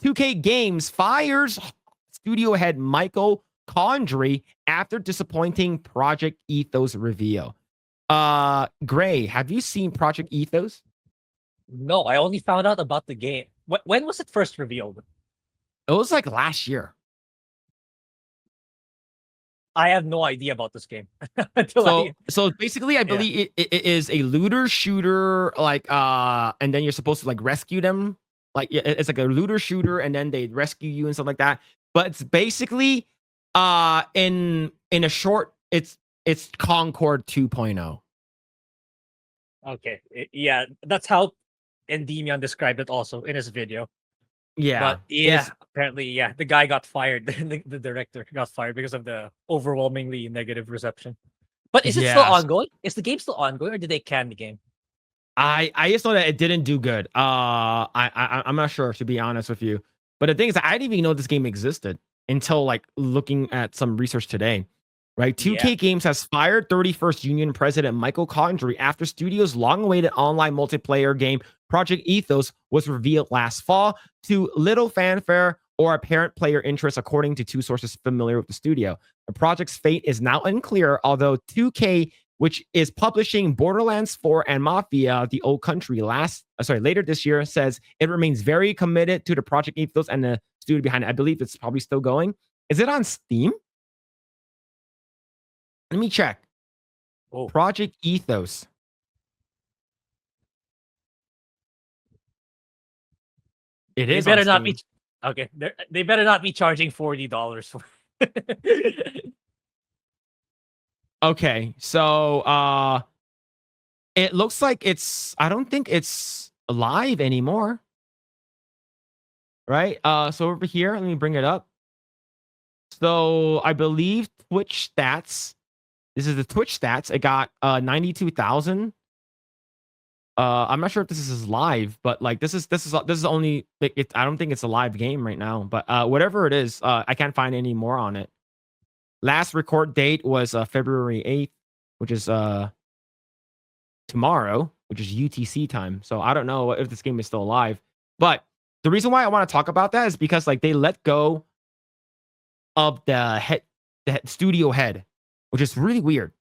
2K Games fires studio head Michael Condrey after disappointing Project ETHOS reveal. Grae, have you seen Project ETHOS? No, I only found out about the game. When was it first revealed? It was like last year. I have no idea about this game. So basically, I believe it is a looter shooter, like and then you're supposed to like rescue them. Like it's like a looter shooter, and then they rescue you and stuff like that. But it's basically in a short, it's Concord 2.0. Okay, yeah, that's how Endymion described it also in his video. Yeah, but apparently, the guy got fired. The director got fired because of the overwhelmingly negative reception. But is it still ongoing? Is the game still ongoing, or did they can the game? I just know that it didn't do good. I'm not sure, to be honest with you. But the thing is, I didn't even know this game existed until like looking at some research today. Right, 2K Games has fired 31st Union president Michael Condrey after studio's long-awaited online multiplayer game Project ETHOS was revealed last fall to little fanfare or apparent player interest, according to two sources familiar with the studio. The project's fate is now unclear, although 2K, which is publishing Borderlands 4 and Mafia: The Old Country later this year, says it remains very committed to the Project ETHOS and the studio behind it. I believe it's probably still going. Is it on Steam? Let me check. Oh. Project ETHOS. It is. They better not be. Okay, they better not be charging $40 for. Okay, so it looks like it's. I don't think it's live anymore. Right. So over here, let me bring it up. So I believe Twitch stats. This is the Twitch stats. It got 92,000. I'm not sure if this is live, but like this is only like I don't think it's a live game right now. But whatever it is, I can't find any more on it. Last record date was February 8th, which is tomorrow, which is UTC time. So I don't know if this game is still alive. But the reason why I want to talk about that is because like they let go of the studio head, which is really weird,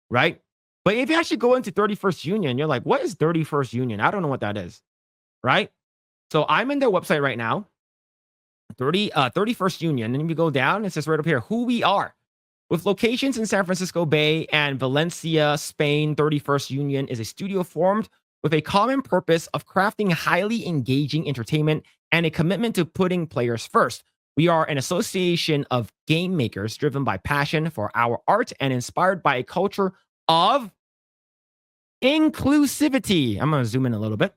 right? But if you actually go into 31st Union, you're like, what is 31st Union? I don't know what that is, right? So I'm in their website right now, 31st Union, and if you go down, it says right up here, who we are. With locations in San Francisco Bay and Valencia, Spain, 31st Union is a studio formed with a common purpose of crafting highly engaging entertainment and a commitment to putting players first. We are an association of game makers driven by passion for our art and inspired by a culture of inclusivity. I'm going to zoom in a little bit.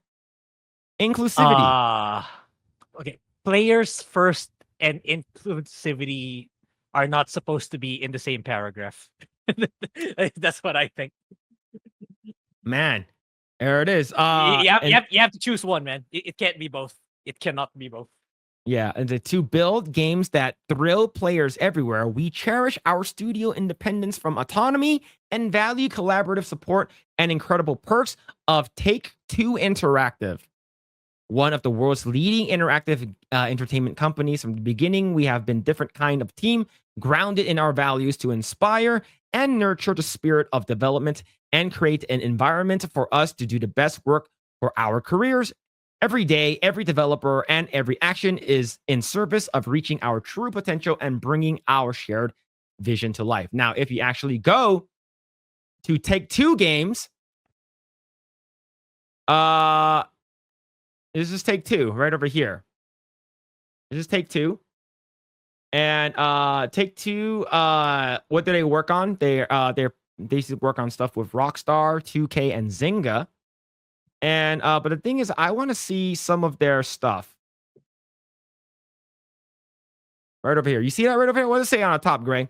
Inclusivity. Okay. Players first and inclusivity are not supposed to be in the same paragraph. That's what I think. Man, there it is. You have to choose one, man. It can't be both. It cannot be both. Yeah, and to build games that thrill players everywhere, we cherish our studio independence from autonomy and value collaborative support and incredible perks of Take-Two Interactive. One of the world's leading interactive entertainment companies. From the beginning, we have been different kind of team, grounded in our values to inspire and nurture the spirit of development and create an environment for us to do the best work for our careers. Every day, every developer and every action is in service of reaching our true potential and bringing our shared vision to life. Now, if you actually go to Take-Two Games, this is Take-Two right over here. This is Take-Two. And Take-Two, what do they work on? They basically work on stuff with Rockstar, 2K, and Zynga. And but the thing is, I want to see some of their stuff. Right over here. You see that right over here? What does it say on the top, Grae?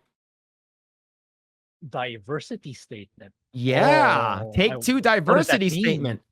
Diversity statement. Yeah. Take-Two diversity statement.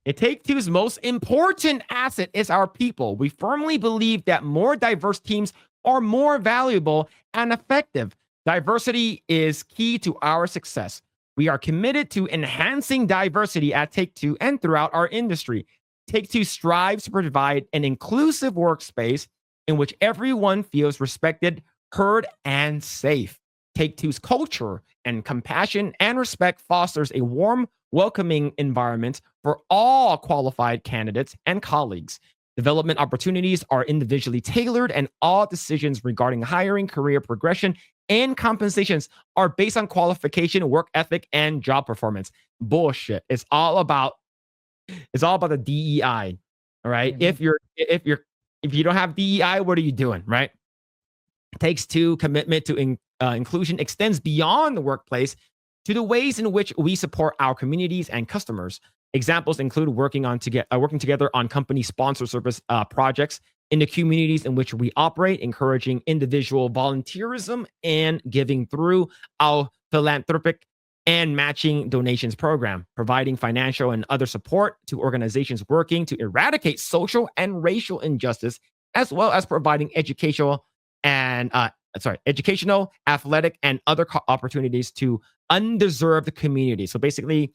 Take-Two's most important asset is our people. We firmly believe that more diverse teams are more valuable and effective. Diversity is key to our success. We are committed to enhancing diversity at Take-Two and throughout our industry. Take-Two strives to provide an inclusive workspace in which everyone feels respected, heard, and safe. Take-Two's culture and compassion and respect fosters a warm, welcoming environment for all qualified candidates and colleagues. Development opportunities are individually tailored, and all decisions regarding hiring, career progression, and compensations are based on qualification, work ethic, and job performance. Bullshit. It's all about the DEI. All right. Mhm. If you don't have DEI, what are you doing? Right. Take-Two commitment to inclusion extends beyond the workplace to the ways in which we support our communities and customers. Examples include working together on company sponsor service projects in the communities in which we operate, encouraging individual volunteerism and giving through our philanthropic and matching donations program, providing financial and other support to organizations working to eradicate social and racial injustice, as well as providing educational, athletic, and other opportunities to undeserved communities. So basically,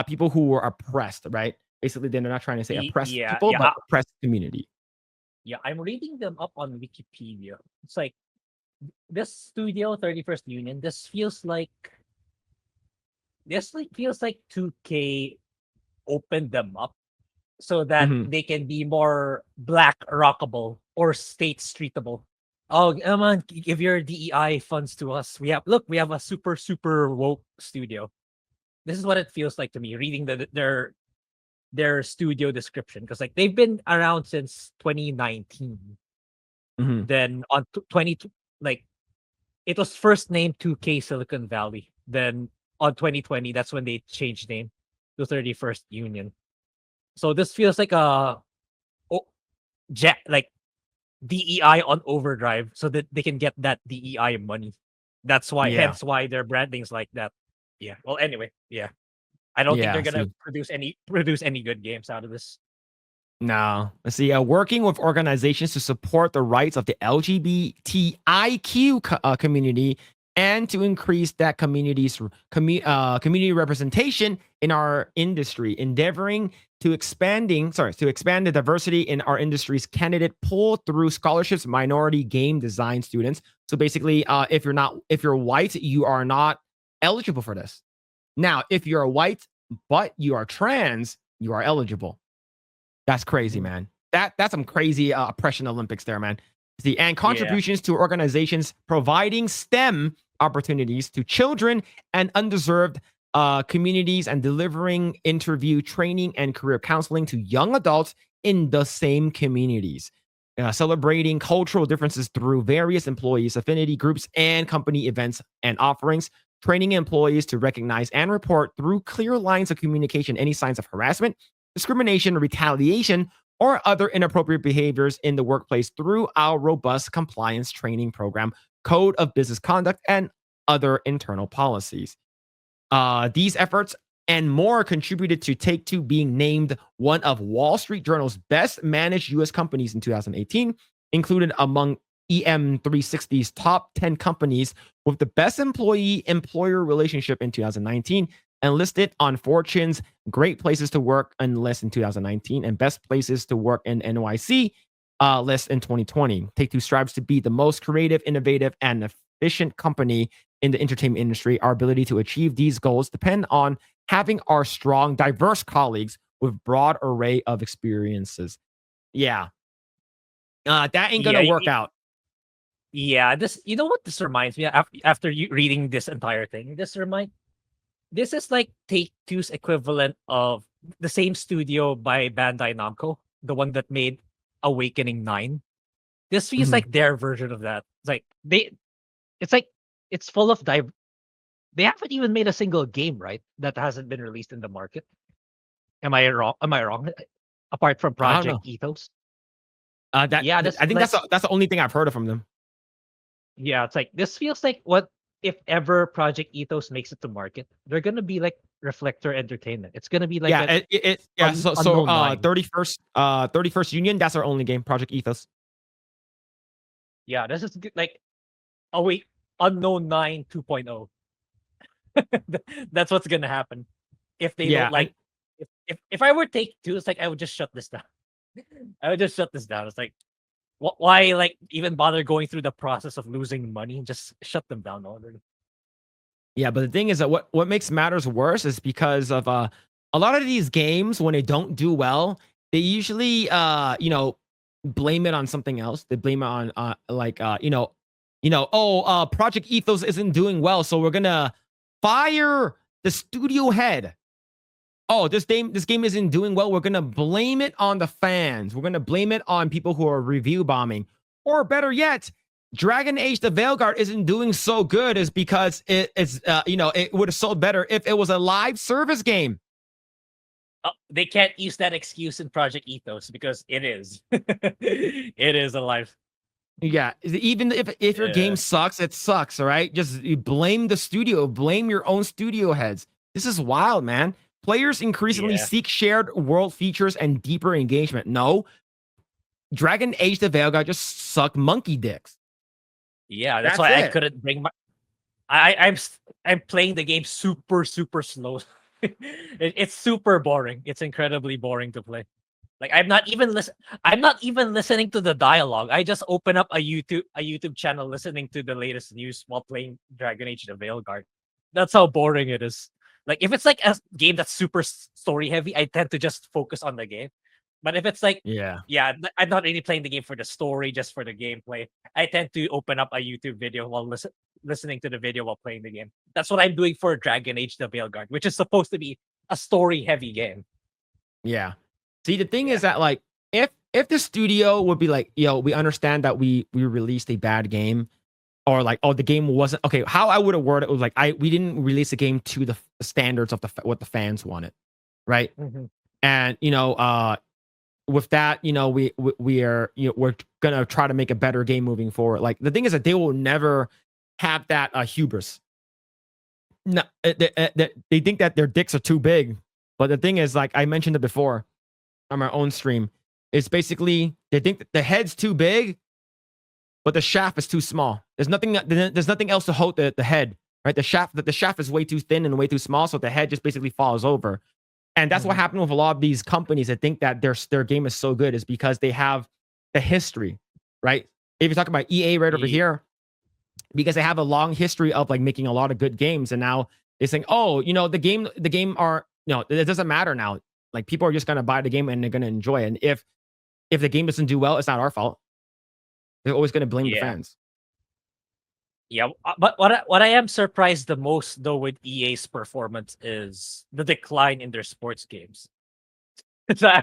people who were oppressed, right? Basically, they're not trying to say oppressed Yeah, people, but oppressed community. yeah. I'm reading them up on Wikipedia. It's like this studio, 31st Union. This feels like 2K opened them up so that Mhm. they can be more black rockable or state streetable. Oh, come on, give your DEI funds to us. We have a super woke studio. This is what it feels like to me reading their studio description, because like they've been around since 2019. Mhm. Then on 20, like it was first named 2K Silicon Valley. Then on 2020, that's when they changed name to 31st Union. So this feels like oh, like DEI on overdrive, so that they can get that DEI money. Yeah. Hence why their branding's like that. Yeah. Well, anyway, yeah. I don't think they're Yeah. gonna See. produce any good games out of this. No. Let's see. Working with organizations to support the rights of the LGBTIQ community and to increase that community representation in our industry, endeavoring to expand the diversity in our industry's candidate pool through scholarships, minority game design students. So basically, if you're white, you are not eligible for this. Now, if you're white but you are trans, you are eligible. That's crazy, Mhm. man. That's some crazy oppression Olympics there, man. See, and Yeah. contributions to organizations providing STEM opportunities to children and undeserved communities and delivering interview training and career counseling to young adults in the same communities. Celebrating cultural differences through various employees, affinity groups, and company events and offerings. Training employees to recognize and report through clear lines of communication any signs of harassment, discrimination, retaliation, or other inappropriate behaviors in the workplace through our robust compliance training program, code of business conduct, and other internal policies. These efforts and more contributed to Take-Two being named one of Wall Street Journal's best managed U.S. companies in 2018, included among EM360's top 10 companies with the best employee-employer relationship in 2019, and listed on Fortune's Great Places to Work list in 2019 and Best Places to Work in NYC list in 2020. Take-Two strives to be the most creative, innovative, and efficient company in the entertainment industry. Our ability to achieve these goals depend on having our strong, diverse colleagues with broad array of experiences. Yeah, that ain't Yeah. gonna work out. Yeah. You know what this reminds me of after you reading this entire thing? This is like Take Two's equivalent of the same studio by Bandai Namco, the one that made Awakening 9. This feels Mhm. like their version of that. It's like it's full of they haven't even made a single game, right? That hasn't been released in the market. Am I wrong? Am I wrong? Apart from I don't Project know. Ethos. That Yeah, this I think like that's the only thing I've heard of from them. yeah, it's like this feels like what if ever Project Ethos makes it to market, they're gonna be like Reflector Entertainment. It's gonna be like Yeah, an yeah. So unknown nine. 31st Union. That's our only game. Project Ethos. Yeah, this is like oh wait, Unknown 9 2.0. That's what's gonna happen if they don't Yeah, and like if I were Take Two, it's like I would just shut this down. I would just shut this down. It's like, why like even bother going through the process of losing money? Just shut them down already. Yeah, but the thing is that what makes matters worse is because of a lot of these games when they don't do well, they usually blame it on something else. They blame it on Project Ethos isn't doing well, so we're gonna fire the studio head. Oh, this game isn't doing well. We're gonna blame it on the fans. We're gonna blame it on people who are review bombing, or better yet, Dragon Age: The Veilguard isn't doing so good is because it would have sold better if it was a live service game. They can't use that excuse in Project Ethos because it is. It is a live. Yeah, even if your game sucks, it sucks. All right, just you blame the studio, blame your own studio heads. This is wild, man. Players increasingly seek shared world features and deeper engagement. No, Dragon Age: The Veilguard just suck monkey dicks. Yeah, that's why I couldn't bring my. I'm playing the game super slow. It's super boring. It's incredibly boring to play. Like I'm not even listening to the dialogue. I just open up a YouTube channel listening to the latest news while playing Dragon Age: The Veilguard. That's how boring it is. Like if it's like a game that's super story heavy, I tend to just focus on the game. But if it's like I'm not really playing the game for the story, just for the gameplay. I tend to open up a YouTube video while listening to the video while playing the game. That's what I'm doing for Dragon Age: The Veilguard, which is supposed to be a story heavy game. Yeah. See, the thing is that like if the studio would be like, yo, we understand that we released a bad game, or like, oh, the game wasn't okay. How I would have worded it was like, we didn't release the game to the standards of what the fans wanted, right? Mm-hmm. And with that, we're gonna try to make a better game moving forward. Like the thing is that they will never have that hubris. No, they think that their dicks are too big, but the thing is, like I mentioned it before on my own stream, it's basically they think that the head's too big, but the shaft is too small. There's nothing else to hold the head, right? The shaft is way too thin and way too small, so the head just basically falls over. And that's what happened with a lot of these companies that think that their game is so good is because they have the history, right? If you talk about EA right over here, because they have a long history of like making a lot of good games, and now they're saying, oh, the game are it doesn't matter now. Like people are just gonna buy the game and they're gonna enjoy it. And if the game doesn't do well, it's not our fault. They're always gonna blame the fans. Yeah, but what I am surprised the most though with EA's performance is the decline in their sports games. So I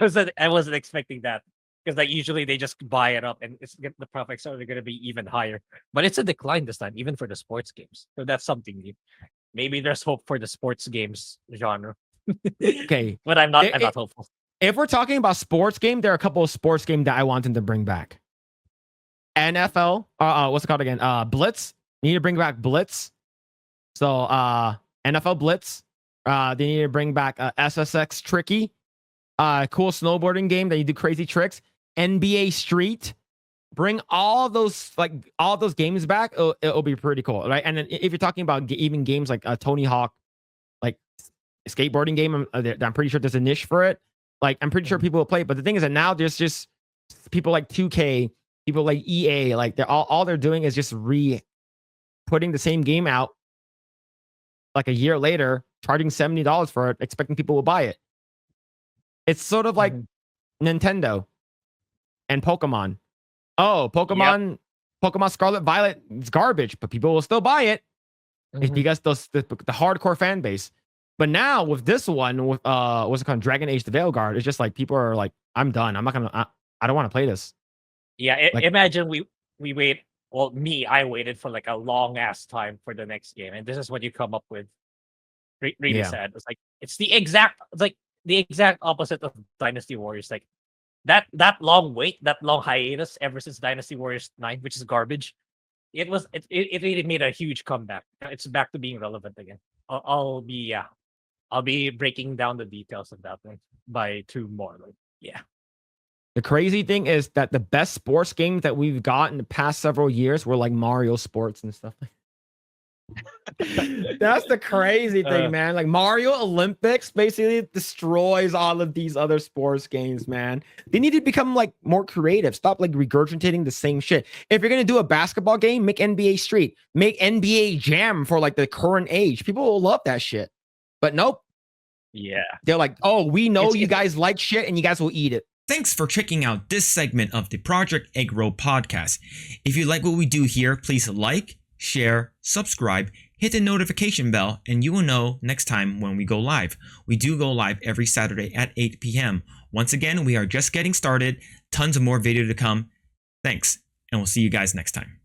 wasn't expecting that because like usually they just buy it up and the profits are going to be even higher. But it's a decline this time, even for the sports games. So that's something new. Maybe there's hope for the sports games genre. Okay, but I'm not hopeful. If we're talking about sports game, there are a couple of sports games that I want them to bring back. NFL, what's it called again? Blitz. They need to bring back Blitz. So NFL Blitz. They need to bring back SSX Tricky. Cool snowboarding game that you do crazy tricks. NBA Street. Bring all those games back. It'll be pretty cool, right? And then if you're talking about even games like Tony Hawk, like skateboarding game, I'm pretty sure there's a niche for it. Like I'm pretty sure people will play it. But the thing is that now there's just people like 2K, people like EA, like they're all they're doing is just putting the same game out like a year later, charging $70 for it, expecting people will buy it. It's sort of like Nintendo and Pokemon. Oh, Pokemon Scarlet Violet is garbage, but people will still buy it. It's because the hardcore fan base. But now with this one, with what's it called, Dragon Age: The Veilguard, it's just like people are like, I'm done. I'm not gonna. I don't want to play this. Yeah, imagine we wait. Well, I waited for like a long ass time for the next game, and this is what you come up with. Really sad. It's like it's the exact opposite of Dynasty Warriors. Like that long wait, that long hiatus ever since Dynasty Warriors 9, which is garbage. It really made a huge comeback. It's back to being relevant again. I'll be breaking down the details of that one by tomorrow. Yeah. The crazy thing is that the best sports games that we've got in the past several years were like Mario Sports and stuff. That's the crazy thing, man. Like Mario Olympics basically destroys all of these other sports games, man. They need to become like more creative. Stop like regurgitating the same shit. If you're gonna do a basketball game, make NBA Street, make NBA Jam for like the current age. People will love that shit. But nope. Yeah. They're like, oh, we know It's- you guys like shit and you guys will eat it. Thanks for checking out this segment of the Project Eggroll podcast. If you like what we do here, please like, share, subscribe, hit the notification bell, and you will know next time when we go live. We do go live every Saturday at 8 p.m. Once again, we are just getting started. Tons of more video to come. Thanks, and we'll see you guys next time.